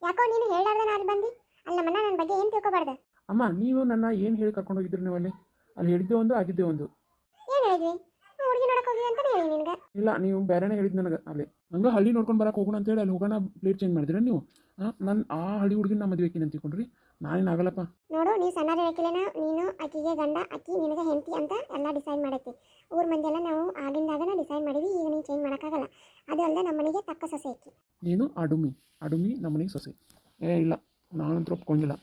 ಯಾಕೋ ನೀನು ಹೇಳಾರ್ದ ನಾನು ಬಂದು ಅಲ್ಲ ಮನ್ನ ನನ್ನ ಬಗ್ಗೆ ಏನು ತಿಳ್ಕೊಬಾರ್ದು. ಅಮ್ಮ ನೀವು ನನ್ನ ಏನು ಹೇಳಿ ಕರ್ಕೊಂಡು ಹೋಗಿದ್ರಿ ನೀವು ಅಲ್ಲಿ ಹೇಳಿದ್ದೆ ಒಂದು ಆಗಿದ್ದೆ ಒಂದು. ಏನು ಹೇಳಿದ್ವಿ? ಹುಡುಗಿ ನೋಡಕ್ಕೆ ಹೋಗಿ ಅಂತಾನೆ ಹೇಳಿ ನಿನಗೆ. ಇಲ್ಲ ನೀವು ಬೇರೆನೇ ಹೇಳಿದ್ದು ನನಗೆ ಅಲ್ಲಿ ಹಂಗೆ ಹಳ್ಳಿ ನೋಡ್ಕೊಂಡು ಬರಕ್ಕೆ ಹೋಗೋಣ ಅಂತೇಳಿ ಅಲ್ಲಿ ಹೋಗೋಣ ಪ್ಲೇಟ್ ಚೇಂಜ್ ಮಾಡಿದ್ರೆ ನೀವು ನನ್ನ ಆ ಹಳ್ಳಿ ಹುಡುಗಿನ ಮದುವೆ ಆಕಿನ ಅಂತ ತಿಳ್ಕೊಂಡ್ರಿ. ನಾನೇನು ಆಗಲ್ಲಪ್ಪ. ನೋಡು ನೀ ಸಣ್ಣರ ಹೇಳಕ್ಕಿಲ್ಲೇನ ನೀನು ಆಕಿಗೆ ಗಂಡ ಆಕಿ ನಿನಗೆ ಹೆಂಡತಿ ಅಂತ ಎಲ್ಲ ಡಿಸೈಡ್ ಮಾಡೈತಿ. ಊರ ಮಂದಿಯೆಲ್ಲ ನಾವು ಆಗಿಂದಾಗನ ಡಿಸೈಡ್ ಮಾಡಿವಿ. ಈಗ ನೀನು ಚೇಂಜ್ ಮಾಡೋಕ್ಕಾಗಲ್ಲ. ಅದು ಅಲ್ಲದೆ ನಮ್ಮ ಮನೆಗೆ ತಕ್ಕ ಸೊಸೆ ಆಕಿ. ನೀನು ಅಡುಮಿ ನಮ್ಮ ಮನೆಗೆ ಸೊಸೆ. ಇಲ್ಲ ನಾನಂತೂ ಒಪ್ಕೊಂಡಿಲ್ಲ.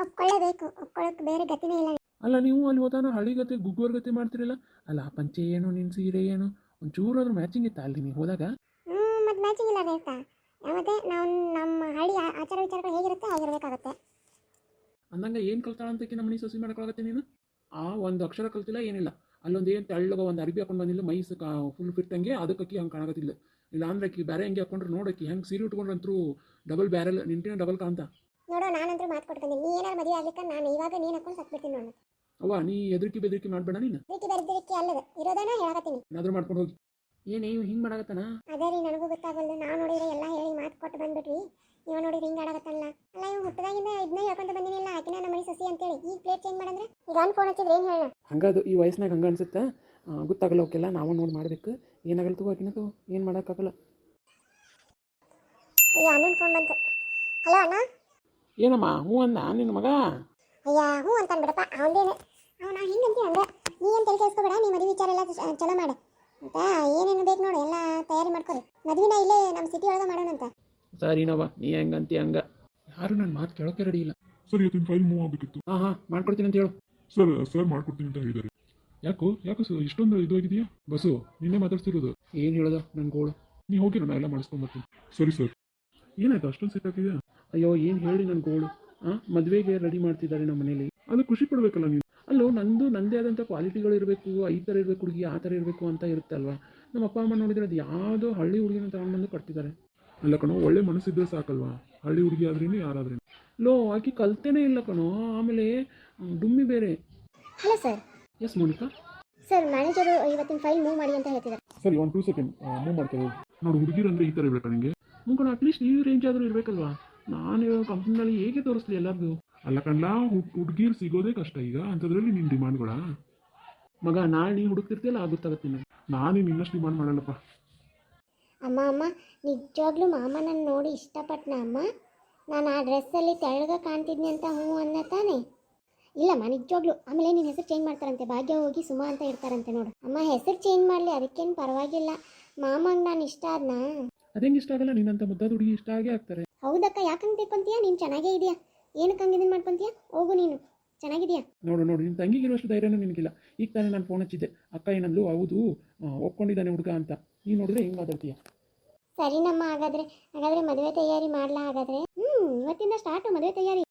ಒಪ್ಕೊಳ್ಳೇಬೇಕು. ಒಪ್ಕೊಳ್ಳೋಕೆ ಬೇರೆ ಗತಿನೇ ಇಲ್ಲ. ಅಲ್ಲ ನೀವು ಅಲ್ಲಿ ಹೋದಾನ ಹಳ್ಳಿ ಗತಿ ಗುಗ್ಗೋರ್ ಗತಿ ಮಾಡ್ತಿರಲ್ಲ. ಅಲ್ಲ ಆ ಪಂಚೆ ಏನು ನಿನ್ನ ಸೀರೆ ಏನು ಒಂಚೂರು ಅದ್ರ ಮ್ಯಾಚಿಂಗ್ ಇತ್ತಾ ಅಲ್ಲಿ ನೀವು ಹೋದಾಗ? ಮತ್ತು ಮ್ಯಾಚಿಂಗ್ ಇಲ್ಲ ಇರ್ತಾ. ಮತ್ತೆ ನಾವು ನಮ್ಮ ಹಳ್ಳಿ ಆಚಾರ ವಿಚಾರಗಳು ಹೇಗಿರುತ್ತೆ ಆಗಿರಬೇಕಾಗತ್ತೆ. ಅಂದಂಗೆ ಏನು ಕಲ್ತಾಳಂತಕ್ಕೆ ನಮ್ಮ ಮನೆ ಸೊಸೆ ಮಾಡೋಕ್ಕಾಗತ್ತೆ ನೀನು? ಆ ಒಂದು ಅಕ್ಷರ ಕಲ್ತಿಲ್ಲ ಏನಿಲ್ಲ. ಅಲ್ಲೊಂದು ಏನು ತೆಳ್ಳಗ ಒಂದು ಅರಿಬಿ ಹಾಕೊಂಡು ಬಂದಿಲ್ಲ ಮೈಸ್ ಫುಲ್ ಫಿಟ್ ಹಂಗೆ ಅದಕ್ಕೆ ಹಂಗೆ ಕಾಣಕತ್ತಿಲ್ಲ. ಇಲ್ಲ ಅಂದ್ರೆ ಆಕಿ ಬೇರೆ ಹೆಂಗೆ ಹಾಕೊಂಡ್ರೆ ನೋಡೋಕೆ ಹೆಂಗೆ ಸೀರೆ ಉಟ್ಕೊಂಡ್ರಂತರೂ ಡಬಲ್ ಬ್ಯಾರಲ್ ನಿಂಟಿನ ಡಬಲ್ ಕಾಂತ. ನೋಡೋ ನಾನಂತೂ ಮಾತು ಕೊಡ್ತೀನಿ. ನೀ ಏನಾರು ಮದುವೆ ಆಗ್ಲಿಕ್ಕೆ ನಾನು ಇವಾಗ ನೀನು ಹಾಕೊಂಡು ಸತ್ಬಿಡ್ತೀನಿ ನೋಡು. ಅವ್ವ ನೀ ಬೆದರಿಕೆ ಮಾಡಬೇಡ ನೀನು. ಬೆದರಿಕೆ ಅಲ್ಲದ ಇರೋದನ್ನ ಹೇಳಕತ್ತೀನಿ. ಏನಾದರೂ ಮಾಡ್ಕೊಂಡು ಹೋಗಿ. ಏನು ಹಿಂಗೆ ಮಾಡಾಕತ್ತಾನ? ಅದೇ ರೀ ನನಗೂ ಗೊತ್ತಾಗಲ್ಲ. ನಾವು ನೋಡಿದ್ರೆ ಎಲ್ಲ ಹೇಳಿ ಮಾತು ಕೊಟ್ಟು ಬಂದ್ಬಿಟ್ವಿ. ನೀವು ನೋಡಿದ್ರೆ ಹಿಂಗೆ ಆಡಕತ್ತಲ್ಲ. ಅಲ್ಲ ಇವ್ ಹುಟ್ಟದಾಗಿಂದ ಇದನ್ನ ಹೇಳ್ಕೊಂತ ಬಂದಿನಿಲ್ಲ ಆಕಿನ ನಮ್ಮ ಮನೆ ಸೊಸಿ ಅಂತೇಳಿ. ಈಗ ಪ್ಲೇಟ್ ಚೇಂಜ್ ಮಾಡಂದ್ರೆ ಈಗ ನಾನು ಫೋನ್ ಹಚ್ಚಿದ್ರೆ ಏನು ಹೇಳ? ಹಂಗದು ಈ ವಯಸ್ಸಿನಾಗ ಹಂಗೆ ಅನ್ಸುತ್ತೆ. ಗೊತ್ತಾಗಲ್ಲ ಅವಕ್ಕೆಲ್ಲ ನಾವು ನೋಡಿ ಮಾಡಬೇಕು. ಏನಾಗಲ್ಲ ತಗೋ ಆಕಿನದು ಏನು ಮಾಡೋಕ್ಕಾಗಲ್ಲ. ಈಗ ಅಣ್ಣನ ಫೋನ್ ಬಂತು. ಹಲೋ ಅಣ್ಣ. ಏನಮ್ಮ ಹ್ಞೂ ಅಂದ ನಿನ್ನ ಮಗ? ಅಯ್ಯ ಹ್ಞೂ ಅಂತಾನೆ ಬಿಡಪ್ಪ. ಅವನದೇನೆ ಅವನ ಹಿಂಗೆ ಅಂತೀವಿ ಹಂಗೆ. ನೀ ಏನು ತಲೆ ಕೆಡಿಸ್ಕೊಬೇಡ. ನೀ ಮದುವೆ ವಿಚಾರ ಎಲ್ಲ ಚಲೋ ಮಾಡು ಅಂತ ಏನೇನು ಬೇಕು ನೋಡಿ ಎಲ್ಲ ತಯಾರಿ ಮಾಡ್ಕೊರಿ. ಮದುವೆನ ಇಲ್ಲೇ ನಮ್ಮ ಸಿಟಿ ಒಳಗೆ ಮಾಡೋಣಂತ. ಸರಿನವ್ವ ನೀ ಹೆಂಗಂತಿ ಹಂಗೆ. ಯಾರು ನನ್ನ ಮಾತು ಕೇಳೋಕೆ ರೆಡಿ ಇಲ್ಲ. ಸರ್ ಇವತ್ತಿನ ಫೈಲ್ ಮೂವ್ ಆಗಬೇಕಿತ್ತು. ಹಾಂ ಮಾಡ್ಕೊಡ್ತೀನಿ ಅಂತ ಹೇಳು. ಸರ್ ಮಾಡ್ಕೊಡ್ತೀನಿ ಅಂತ ಹೇಳಿದ್ದಾರೆ. ಯಾಕೋ ಸರ್ ಇಷ್ಟೊಂದು ಇದು ಆಗಿದೆಯಾ? ಬಸ್ಸು ನಿನ್ನೆ ಮಾತಾಡ್ತಿರೋದು. ಏನು ಹೇಳೋದು ನನ್ನ ಗೋಳು? ನೀ ಹೋಗಿರೋ ನಾ ಎಲ್ಲ ಮಾಡಿಸ್ಕೊಂಬರ್ತೀನಿ. ಸರಿ ಸರ್. ಏನಾಯ್ತು ಅಷ್ಟೊಂದು ಸೆಟ್ ಆಗಿದೆಯಾ? ಅಯ್ಯೋ ಏನು ಹೇಳಿ ನನ್ನ ಗೋಳು. ಮದುವೆಗೆ ರೆಡಿ ಮಾಡ್ತಿದ್ದಾರೆ ನಮ್ಮ ಮನೇಲಿ. ಅದು ಖುಷಿ ಪಡಬೇಕಲ್ಲ ನೀನು. ಅಲ್ಲೋ ನನ್ನದೇ ಆದಂಥ ಕ್ವಾಲಿಟಿಗಳು ಇರಬೇಕು. ಈ ಥರ ಇರಬೇಕು ಹುಡುಗಿ ಆ ಥರ ಇರಬೇಕು ಅಂತ ಇರುತ್ತೆ ಅಲ್ವಾ. ನಮ್ಮ ಅಪ್ಪ ಅಮ್ಮ ನೋಡಿದರೆ ಅದು ಯಾವುದೋ ಹಳ್ಳಿ ಹುಡುಗಿನ ತಗೊಂಡ್ಬಂದು ಕಟ್ತಿದ್ದಾರೆ. ಅಲ್ಲ ಕಣೋ ಒಳ್ಳೆ ಮನಸ್ಸಿದ್ರೆ ಸಾಕಲ್ವಾ? ಹಳ್ಳಿ ಹುಡುಗಿ ಆದ್ರೇನು ಯಾರಾದ್ರೇನು. ಲೋ ಆಕಿ ಕಲ್ತೇನೇ ಇಲ್ಲ ಕಣೋ. ಆಮೇಲೆ ಡುಮ್ಮಿ ಬೇರೆ. Hello sir. Yes Monica. Sir manager ಇವತ್ತಿನ ಫೈಲ್ ಮೂವ್ ಮಾಡಿ ಅಂತ ಹೇಳ್ತಿದ್ದಾರೆ. ಸರಿ 1-2 ಸೆಕೆಂಡ್ ಮೂವ್ ಮಾಡ್ತಾರೆ. ನೋಡು ಹುಡುಗಿರಂದ್ರೆ ಈ ಥರ ಇರಬೇಕಾ ನಿಮಗೆ? ಮುಂಕೊಂಡು ಅಟ್ಲೀಸ್ಟ್ ಈ ರೇಂಜ್ ಆದರೂ ಇರಬೇಕಲ್ವಾ. ನಾನು ಕಂಪ್ನಿನಲ್ಲಿ ಹೇಗೆ ತೋರಿಸ್ಲಿ ಎಲ್ಲರಿಗೂ? ಅಲ್ಲ ಕಣ್ಣ ಹುಡುಗಿರು ಸಿಗೋದೇ ಕಷ್ಟ ಈಗ. ಅಂಥದ್ರಲ್ಲಿ ನಿನ್ನ ಡಿಮಾಂಡ್ಗಳ ಮಗ ನಾಳೆ ನೀನು ಹುಡುಕ್ತಿರ್ತಿಯಲ್ಲ ಆಗುತ್ತಾಗತ್ತೆ ನಿನಗೆ. ನಾನೇನು ಇನ್ನಷ್ಟು ಡಿಮಾಂಡ್ ಮಾಡಲ್ಲಪ್ಪ. ಅಮ್ಮ ನಿಜವಾಗ್ಲೂ ಮಾಮ ನನ್ನ ನೋಡಿ ಇಷ್ಟಪಟ್ಟನ ಅಮ್ಮ? ನಾನು ಆ ಡ್ರೆಸ್ಸಲ್ಲಿ ತೆಳ್ಳಗ ಕಾಣ್ತಿದ್ನಿ ಅಂತ ಹ್ಞೂ ಅನ್ನೋ ತಾನೆ? ಇಲ್ಲಮ್ಮ ನಿಜವಾಗ್ಲೂ. ಆಮೇಲೆ ನಿನ್ನ ಹೆಸರು ಚೇಂಜ್ ಮಾಡ್ತಾರಂತೆ. ಭಾಗ್ಯ ಹೋಗಿ ಸುಮಾ ಅಂತ ಇರ್ತಾರಂತೆ ನೋಡು. ಅಮ್ಮ ಹೆಸರು ಚೇಂಜ್ ಮಾಡಲಿ ಅದಕ್ಕೇನು ಪರವಾಗಿಲ್ಲ. ಮಾಮಂಗೆ ನಾನು ಇಷ್ಟ ಆದ್ನಾ? ಅದೇಂಗೆ ಇಷ್ಟ ಆಗಲ್ಲ? ನೀನಂತ ಮುದ್ದಾದ ಹುಡುಗಿ ಇಷ್ಟ ಆಗೇ ಆಗ್ತಾರೆ. ಹೌದಕ್ಕ. ಯಾಕಂಗೆ ತಿಳ್ಕೊಂತೀಯಾ? ನೀನು ಚೆನ್ನಾಗೇ ಇದೆಯಾ. ಏನಕ್ಕೆ ಹಂಗೆ ಇದನ್ನು ಮಾಡ್ಕೊತೀಯಾ? ಹೋಗು ನೀನು ಚೆನ್ನಾಗಿದೆಯಾ. ನೋಡು ನಿನ್ನ ತಂಗಿಗಿರುವಷ್ಟು ಧೈರ್ಯನೂ ನಿನಗಿಲ್ಲ. ಈಗ ತಾನೇ ನಾನು ಫೋನ್ ಹಚ್ಚಿದ್ದೆ. ಅಕ್ಕ ಏನಂದ್ಲು ಹೌದು ಒಪ್ಕೊಂಡಿದ್ದಾನೆ ಹುಡುಗ ಅಂತ. ನೀನು ನೋಡಿದ್ರೆ ಹೆಂಗೆ ಮಾತಾಡ್ತೀಯ? ಸರಿನಮ್ಮ. ಹಾಗಾದರೆ ಮದುವೆ ತಯಾರಿ ಮಾಡಲಾ? ಹಾಗಾದರೆ ಇವತ್ತಿಂದ ಸ್ಟಾರ್ಟು ಮದುವೆ ತಯಾರಿ.